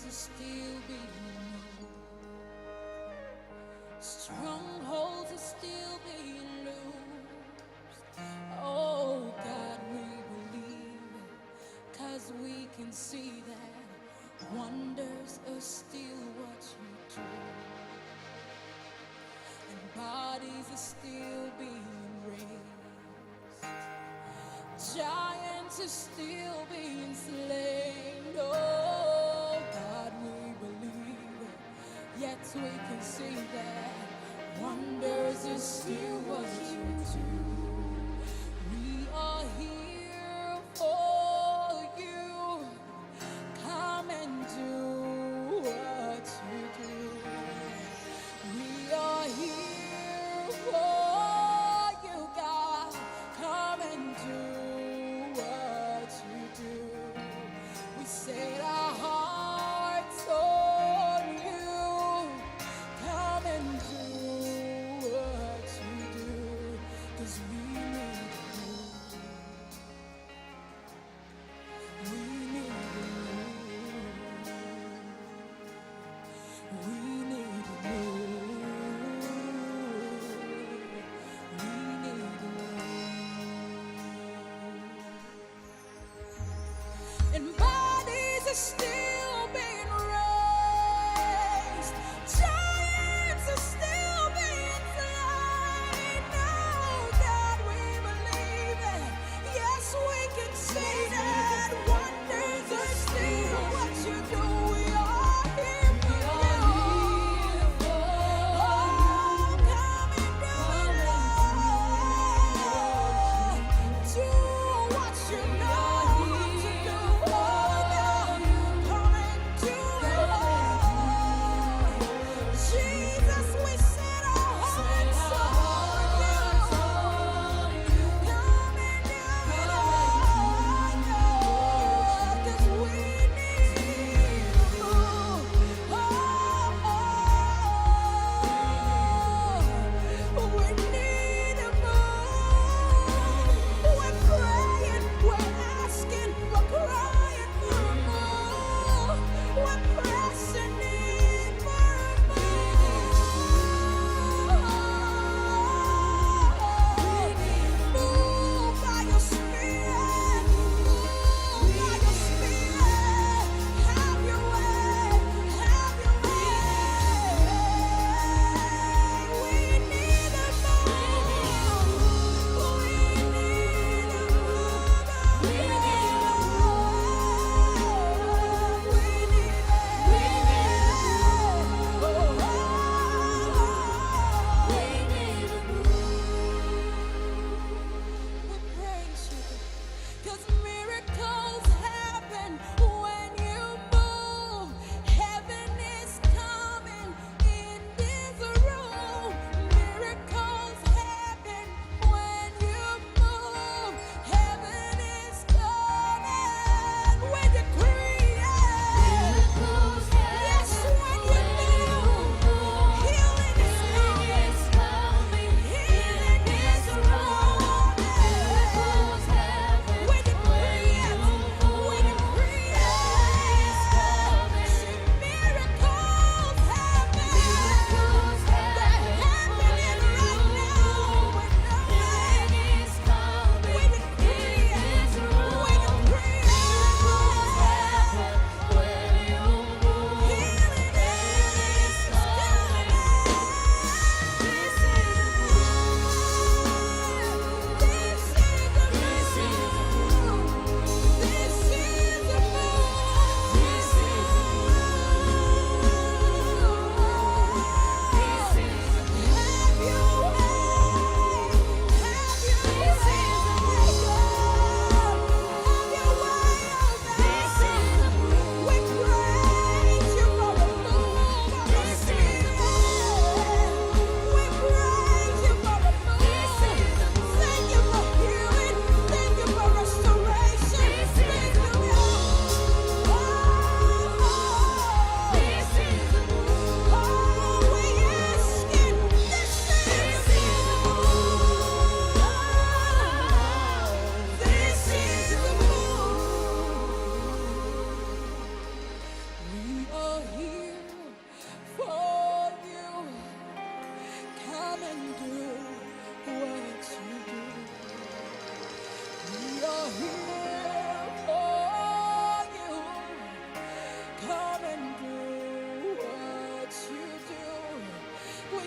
are still being moved. Strongholds are still being loosed. Oh God, we believe, 'cause we can see that wonders are still what you do. And bodies are still being raised. Giants are still being slain. Oh God, we believe, yet we can see that wonders are still what you do. We are here for you. Come and do what you do. We are here for you, God. Come and do what you do. We set our hearts on you. Come and do what you do, 'cause we need you. We need you. We need you. We need you. And bodies are still being raised. Giants are still being slain. Oh God, we believe it. Yes, we can see that wonders are still what you do. We are here for you.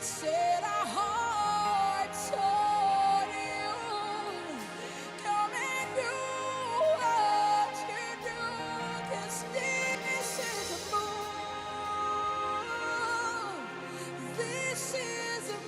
set our hearts on you. Come and do what you do, 'cause this is a move. This is a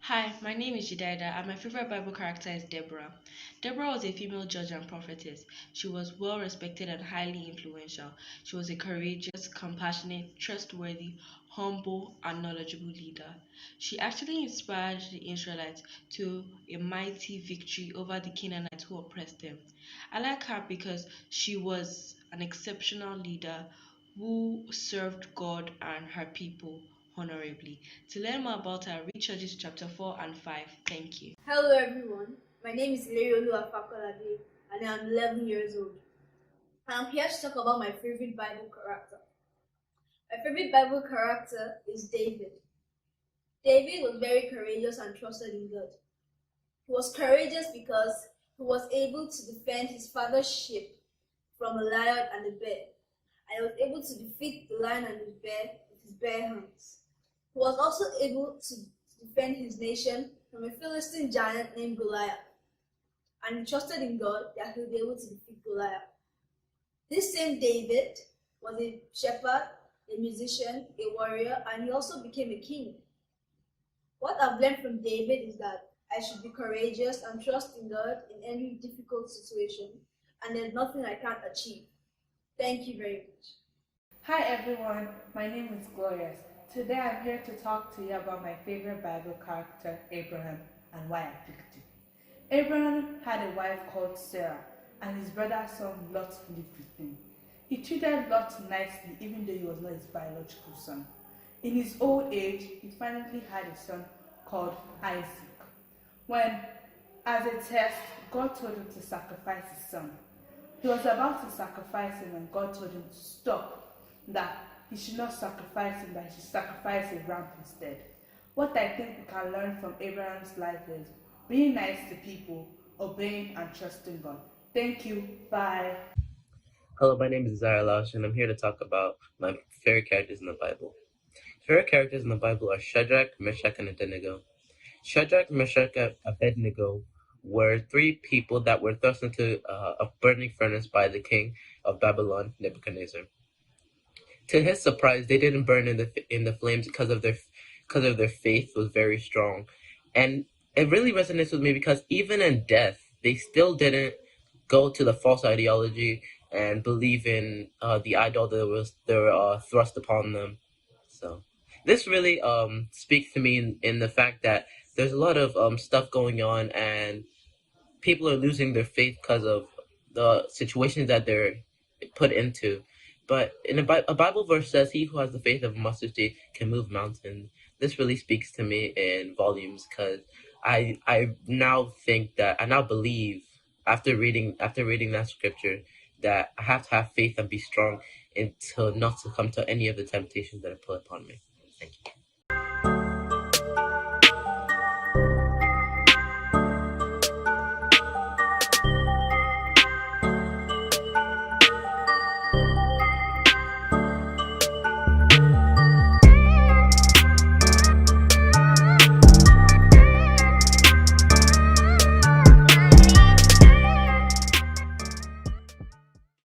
Hi, my name is Jidaida, and my favorite Bible character is Deborah. Deborah was a female judge and prophetess. She was well respected and highly influential. She was a courageous, compassionate, trustworthy, humble, and knowledgeable leader. She actually inspired the Israelites to a mighty victory over the Canaanites who oppressed them. I like her because she was an exceptional leader who served God and her people honorably. To learn more about her, read Judges chapter 4 and 5. Thank you. Hello everyone, my name is Ileriolu Afakolade and I'm 11 years old. I'm here to talk about my favorite Bible character. My favorite Bible character is David. David was very courageous and trusted in God. He was courageous because he was able to defend his father's sheep from a lion and a bear, and he was able to defeat the lion and the bear with his bare hands. He was also able to defend his nation from a Philistine giant named Goliath, and he trusted in God that he would be able to defeat Goliath. This same David was a shepherd, a musician, a warrior, and he also became a king. What I've learned from David is that I should be courageous and trust in God in any difficult situation, and there's nothing I can't achieve. Thank you very much. Hi everyone, my name is Glorious. Today I'm here to talk to you about my favorite Bible character, Abraham, and why I picked him. Abraham had a wife called Sarah, and his brother's son Lot lived with him. He treated Lot nicely even though he was not his biological son. In his old age, he finally had a son called Isaac. When, as a test, God told him to sacrifice his son. He was about to sacrifice him and God told him to stop, that he should not sacrifice him, that he should sacrifice a ram instead. What I think we can learn from Abraham's life is being nice to people, obeying and trusting God. Thank you. Bye. Hello, my name is Zara Lausch, and I'm here to talk about my favorite characters in the Bible. Favorite characters in the Bible are Shadrach, Meshach, and Abednego. Shadrach, Meshach, and Abednego were three people that were thrust into a burning furnace by the king of Babylon, Nebuchadnezzar. To his surprise, they didn't burn in the flames because of their faith was very strong, and it really resonates with me because even in death, they still didn't go to the false ideology and believe in the idol that were thrust upon them. So this really speaks to me in the fact that there's a lot of stuff going on and people are losing their faith because of the situations that they're put into. But in a Bible verse says, "He who has the faith of a mustard seed can move mountains." This really speaks to me in volumes because I now believe after reading that scripture that I have to have faith and be strong until not succumb to any of the temptations that are put upon me. Thank you.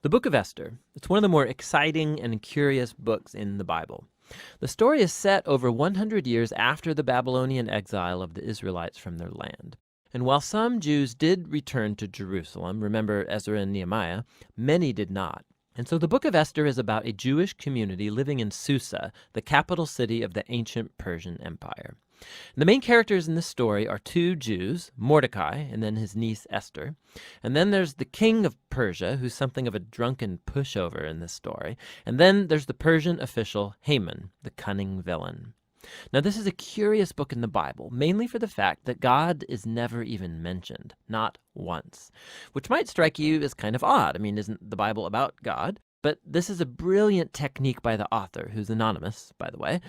The Book of Esther. It's one of the more exciting and curious books in the Bible. The story is set over 100 years after the Babylonian exile of the Israelites from their land. And while some Jews did return to Jerusalem, remember Ezra and Nehemiah, many did not. And so the Book of Esther is about a Jewish community living in Susa, the capital city of the ancient Persian Empire. And the main characters in this story are two Jews, Mordecai and then his niece Esther. And then there's the king of Persia, who's something of a drunken pushover in this story. And then there's the Persian official Haman, the cunning villain. Now, this is a curious book in the Bible, mainly for the fact that God is never even mentioned, not once, which might strike you as kind of odd. I mean, isn't the Bible about God? But this is a brilliant technique by the author, who's anonymous, by the way.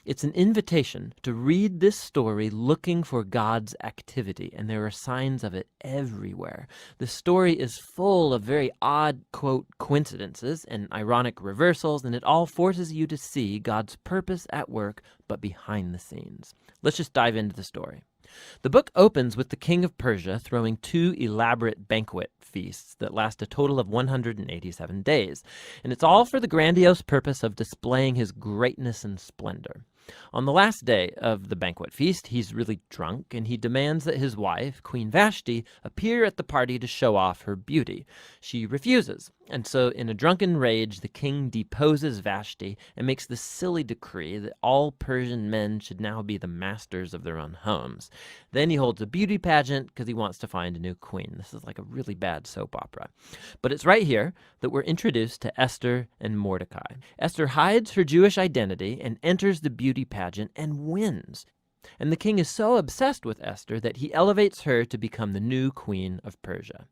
It's an invitation to read this story looking for God's activity, and there are signs of it everywhere. The story is full of very odd, quote, coincidences and ironic reversals, and it all forces you to see God's purpose at work, but behind the scenes. Let's just dive into the story. The book opens with the king of Persia throwing 2 elaborate banquet feasts that last a total of 187 days, and it's all for the grandiose purpose of displaying his greatness and splendor. On the last day of the banquet feast, he's really drunk, and he demands that his wife, Queen Vashti, appear at the party to show off her beauty. She refuses, and so in a drunken rage, the king deposes Vashti and makes the silly decree that all Persian men should now be the masters of their own homes. Then he holds a beauty pageant because he wants to find a new queen. This is like a really bad soap opera. But it's right here that we're introduced to Esther and Mordecai. Esther hides her Jewish identity and enters the beauty pageant and wins. And the king is so obsessed with Esther that he elevates her to become the new queen of Persia.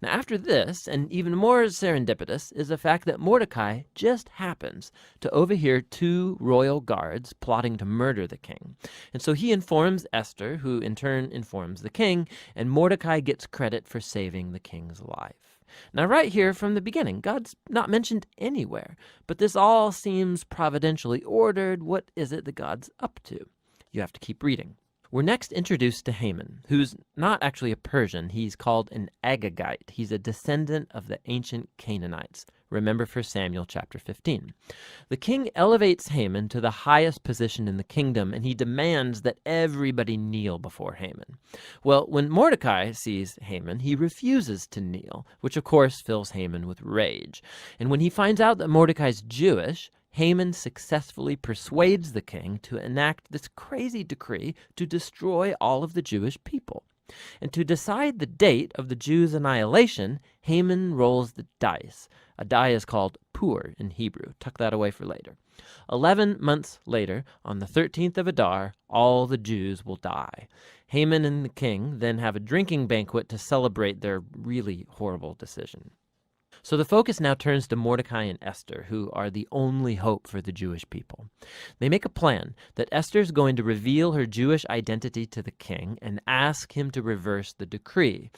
Now after this, and even more serendipitous, is the fact that Mordecai just happens to overhear 2 royal guards plotting to murder the king. And so he informs Esther, who in turn informs the king, and Mordecai gets credit for saving the king's life. Now right here from the beginning, God's not mentioned anywhere, but this all seems providentially ordered. What is it that God's up to? You have to keep reading. We're next introduced to Haman, who's not actually a Persian. He's called an Agagite. He's a descendant of the ancient Canaanites. Remember 1 Samuel chapter 15. The king elevates Haman to the highest position in the kingdom, and he demands that everybody kneel before Haman. Well, when Mordecai sees Haman, he refuses to kneel, which of course fills Haman with rage. And when he finds out that Mordecai's Jewish, Haman successfully persuades the king to enact this crazy decree to destroy all of the Jewish people. And to decide the date of the Jews' annihilation, Haman rolls the dice. A die is called pur in Hebrew. Tuck that away for later. 11 months later, on the 13th of Adar, all the Jews will die. Haman and the king then have a drinking banquet to celebrate their really horrible decision. So the focus now turns to Mordecai and Esther, who are the only hope for the Jewish people. They make a plan that Esther's going to reveal her Jewish identity to the king and ask him to reverse the decree.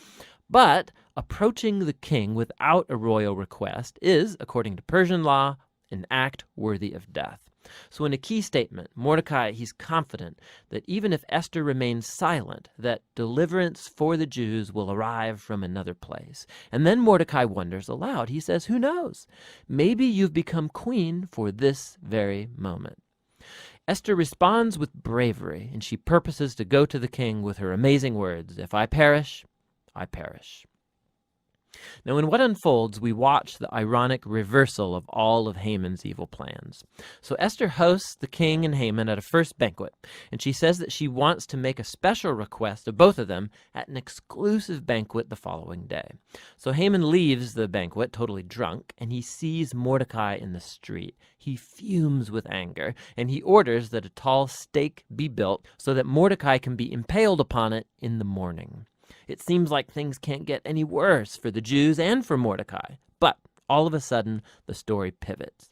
But approaching the king without a royal request is, according to Persian law, an act worthy of death. So in a key statement, Mordecai, he's confident that even if Esther remains silent, that deliverance for the Jews will arrive from another place. And then Mordecai wonders aloud. He says, who knows? Maybe you've become queen for this very moment. Esther responds with bravery, and she purposes to go to the king with her amazing words, if I perish, I perish. Now, in what unfolds, we watch the ironic reversal of all of Haman's evil plans. So Esther hosts the king and Haman at a first banquet, and she says that she wants to make a special request of both of them at an exclusive banquet the following day. So Haman leaves the banquet totally drunk, and he sees Mordecai in the street. He fumes with anger, and he orders that a tall stake be built so that Mordecai can be impaled upon it in the morning. It seems like things can't get any worse for the Jews and for Mordecai. But all of a sudden, the story pivots.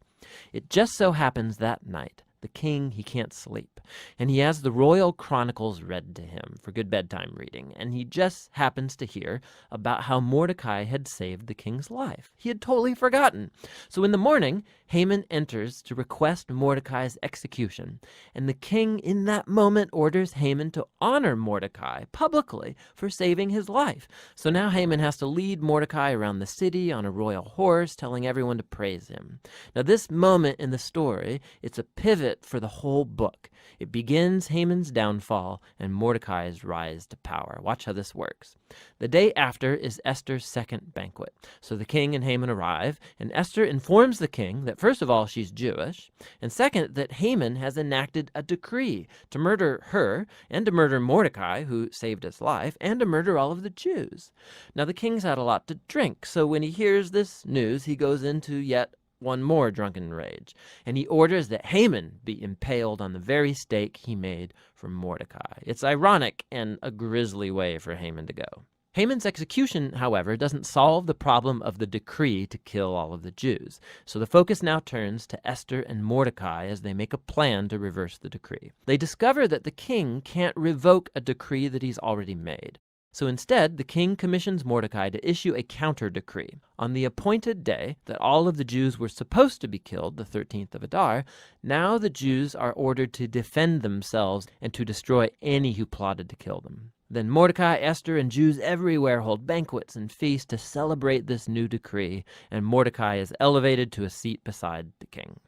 It just so happens that night, the king, he can't sleep, and he has the royal chronicles read to him for good bedtime reading, and he just happens to hear about how Mordecai had saved the king's life. He had totally forgotten. So in the morning, Haman enters to request Mordecai's execution, and the king in that moment orders Haman to honor Mordecai publicly for saving his life. So now Haman has to lead Mordecai around the city on a royal horse, telling everyone to praise him. Now this moment in the story, it's a pivot for the whole book. It begins Haman's downfall and Mordecai's rise to power. Watch how this works. The day after is Esther's second banquet. So the king and Haman arrive, and Esther informs the king that first of all, she's Jewish, and second, that Haman has enacted a decree to murder her and to murder Mordecai, who saved his life, and to murder all of the Jews. Now the king's had a lot to drink, so when he hears this news, he goes into yet one more drunken rage, and he orders that Haman be impaled on the very stake he made for Mordecai. It's ironic and a grisly way for Haman to go. Haman's execution, however, doesn't solve the problem of the decree to kill all of the Jews. So the focus now turns to Esther and Mordecai as they make a plan to reverse the decree. They discover that the king can't revoke a decree that he's already made. So instead, the king commissions Mordecai to issue a counter-decree. On the appointed day that all of the Jews were supposed to be killed, the 13th of Adar, now the Jews are ordered to defend themselves and to destroy any who plotted to kill them. Then Mordecai, Esther, and Jews everywhere hold banquets and feasts to celebrate this new decree, and Mordecai is elevated to a seat beside the king.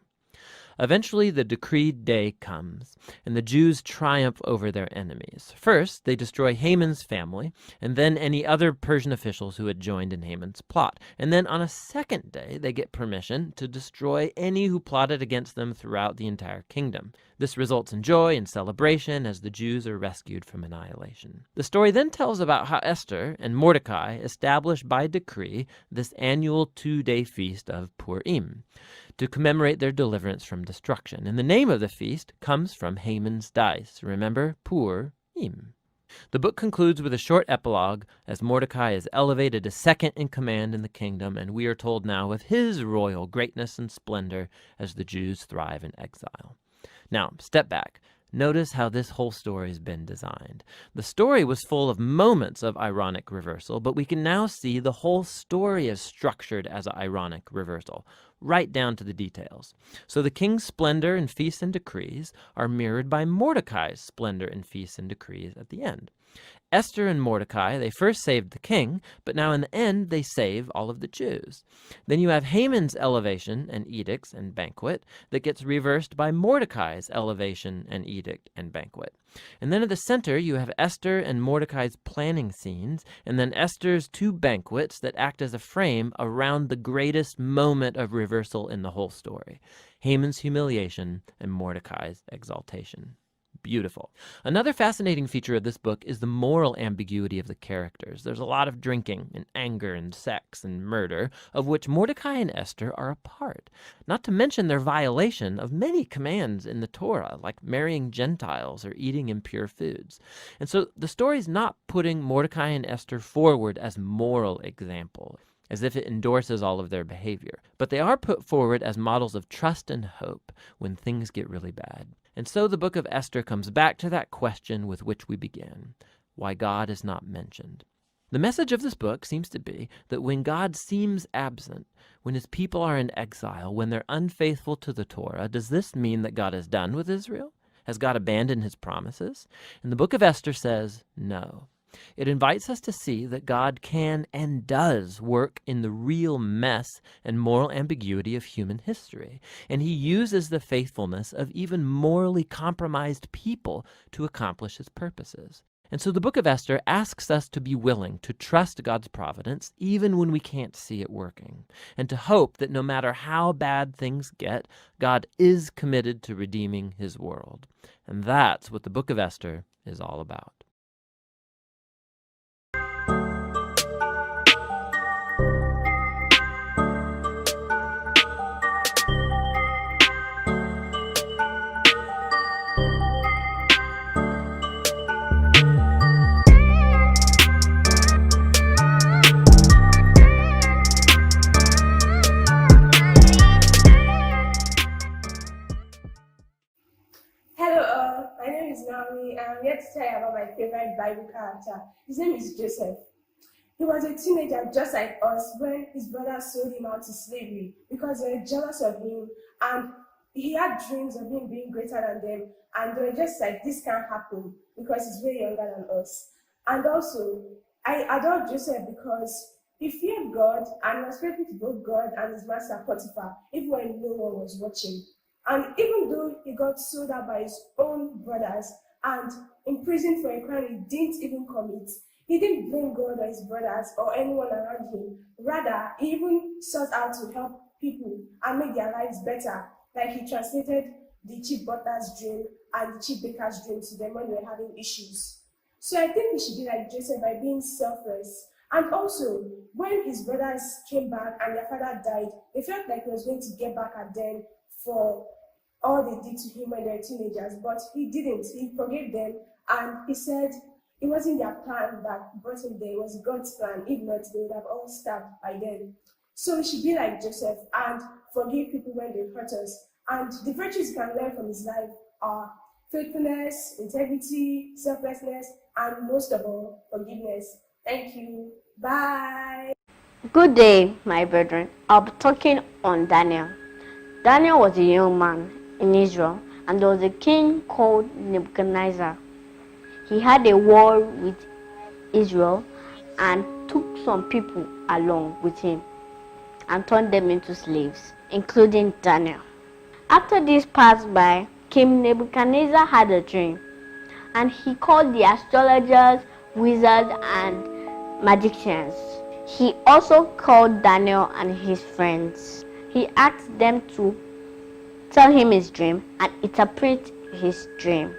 Eventually, the decreed day comes, and the Jews triumph over their enemies. First, they destroy Haman's family, and then any other Persian officials who had joined in Haman's plot. And then on a second day, they get permission to destroy any who plotted against them throughout the entire kingdom. This results in joy and celebration as the Jews are rescued from annihilation. The story then tells about how Esther and Mordecai established by decree this annual 2-day feast of Purim to commemorate their deliverance from destruction. And the name of the feast comes from Haman's dice. Remember, Purim. The book concludes with a short epilogue as Mordecai is elevated to second in command in the kingdom, and we are told now of his royal greatness and splendor as the Jews thrive in exile. Now, step back. Notice how this whole story has been designed. The story was full of moments of ironic reversal, but we can now see the whole story is structured as an ironic reversal, right down to the details. So the king's splendor and feasts and decrees are mirrored by Mordecai's splendor and feasts and decrees at the end. Esther and Mordecai, they first saved the king, but now in the end they save all of the Jews. Then you have Haman's elevation and edicts and banquet that gets reversed by Mordecai's elevation and edict and banquet. And then at the center you have Esther and Mordecai's planning scenes, and then Esther's 2 banquets that act as a frame around the greatest moment of reversal in the whole story: Haman's humiliation and Mordecai's exaltation. Beautiful. Another fascinating feature of this book is the moral ambiguity of the characters. There's a lot of drinking and anger and sex and murder, of which Mordecai and Esther are a part. Not to mention their violation of many commands in the Torah, like marrying Gentiles or eating impure foods. And so the story's not putting Mordecai and Esther forward as moral example, as if it endorses all of their behavior. But they are put forward as models of trust and hope when things get really bad. And so the book of Esther comes back to that question with which we began: why God is not mentioned. The message of this book seems to be that when God seems absent, when his people are in exile, when they're unfaithful to the Torah, does this mean that God is done with Israel? Has God abandoned his promises? And the book of Esther says no. It invites us to see that God can and does work in the real mess and moral ambiguity of human history, and he uses the faithfulness of even morally compromised people to accomplish his purposes. And so the book of Esther asks us to be willing to trust God's providence even when we can't see it working, and to hope that no matter how bad things get, God is committed to redeeming his world. And that's what the book of Esther is all about. I'm here to tell you about my favorite Bible character. His name is Joseph. He was a teenager just like us when his brothers sold him out to slavery because they were jealous of him, and he had dreams of him being greater than them, and they were just like, this can't happen because he's way younger than us. And also, I adore Joseph because he feared God and was faithful to both God and his master Potiphar, even when no one was watching. And even though he got sold out by his own brothers and imprisoned for a crime he didn't even commit, he didn't blame God or his brothers or anyone around him. Rather, he even sought out to help people and make their lives better, like he translated the chief butler's dream and the chief baker's dream to them when they were having issues. So I think we should be like Joseph by being selfless. And also, when his brothers came back and their father died, they felt like he was going to get back at them for all they did to him when they were teenagers, but he didn't. He forgave them, and he said It wasn't their plan that brought him there, it was God's plan. If not, they would have all starved by then. So we should be like Joseph and forgive people when they hurt us. And the virtues you can learn from his life are faithfulness, integrity, selflessness, and most of all, forgiveness. Thank you. Bye. Good day, my brethren. I'll be talking on Daniel. Daniel was a young man in Israel, and there was a king called Nebuchadnezzar. He had a war with Israel and took some people along with him and turned them into slaves, including Daniel. After this passed by, King Nebuchadnezzar had a dream, and he called the astrologers, wizards, and magicians. He also called Daniel and his friends. He asked them to tell him his dream and interpret his dream.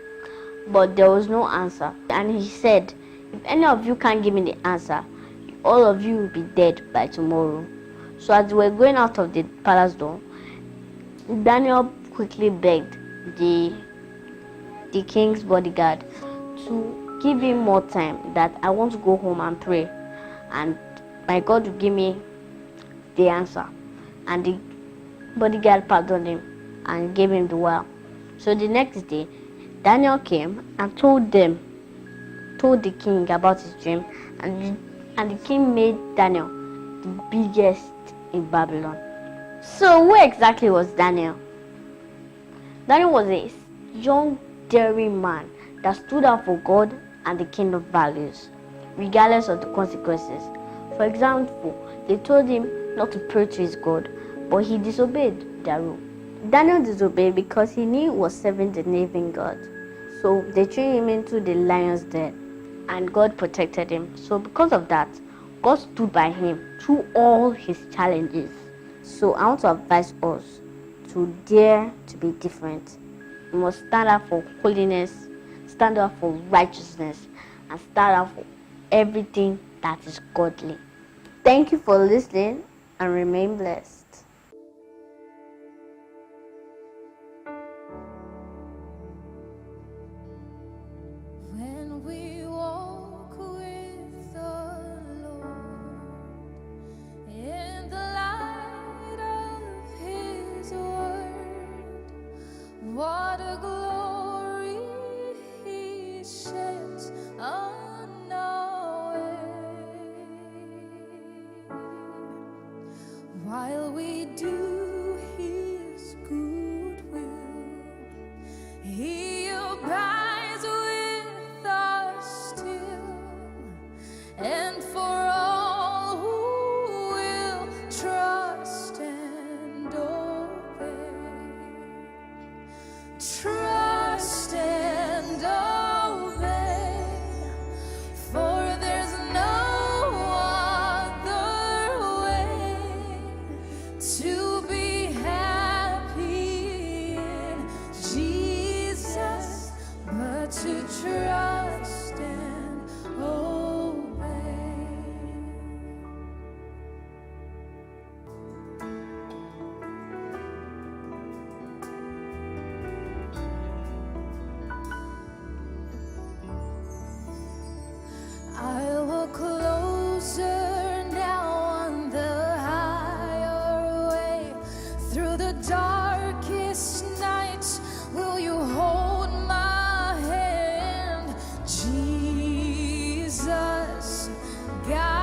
But there was no answer. And he said, if any of you can't give me the answer, all of you will be dead by tomorrow. So as they were going out of the palace door, Daniel quickly begged the king's bodyguard to give him more time, that I want to go home and pray, and my God will give me the answer. And the bodyguard pardoned him and gave him the well. So the next day, Daniel came and told the king about his dream, and the king made Daniel the biggest in Babylon. So who exactly was Daniel? Daniel was a young, daring man that stood up for God and the kingdom values, regardless of the consequences. For example, they told him not to pray to his God, but he disobeyed their rule. Daniel disobeyed because he knew he was serving the living God. So they threw him into the lion's den, and God protected him. So because of that, God stood by him through all his challenges. So I want to advise us to dare to be different. We must stand up for holiness, stand up for righteousness, and stand up for everything that is godly. Thank you for listening, and remain blessed. When we walk with the Lord in the light of His word, what a glory He sheds on our way. While we do His good will, He abides with us still, and for all who will trust and obey, trust and obey, for there's no other way to be happy in Jesus but to trust and obey. I walk closer now on the higher way. Through the darkest nights, will you hold my hand? Jesus, God.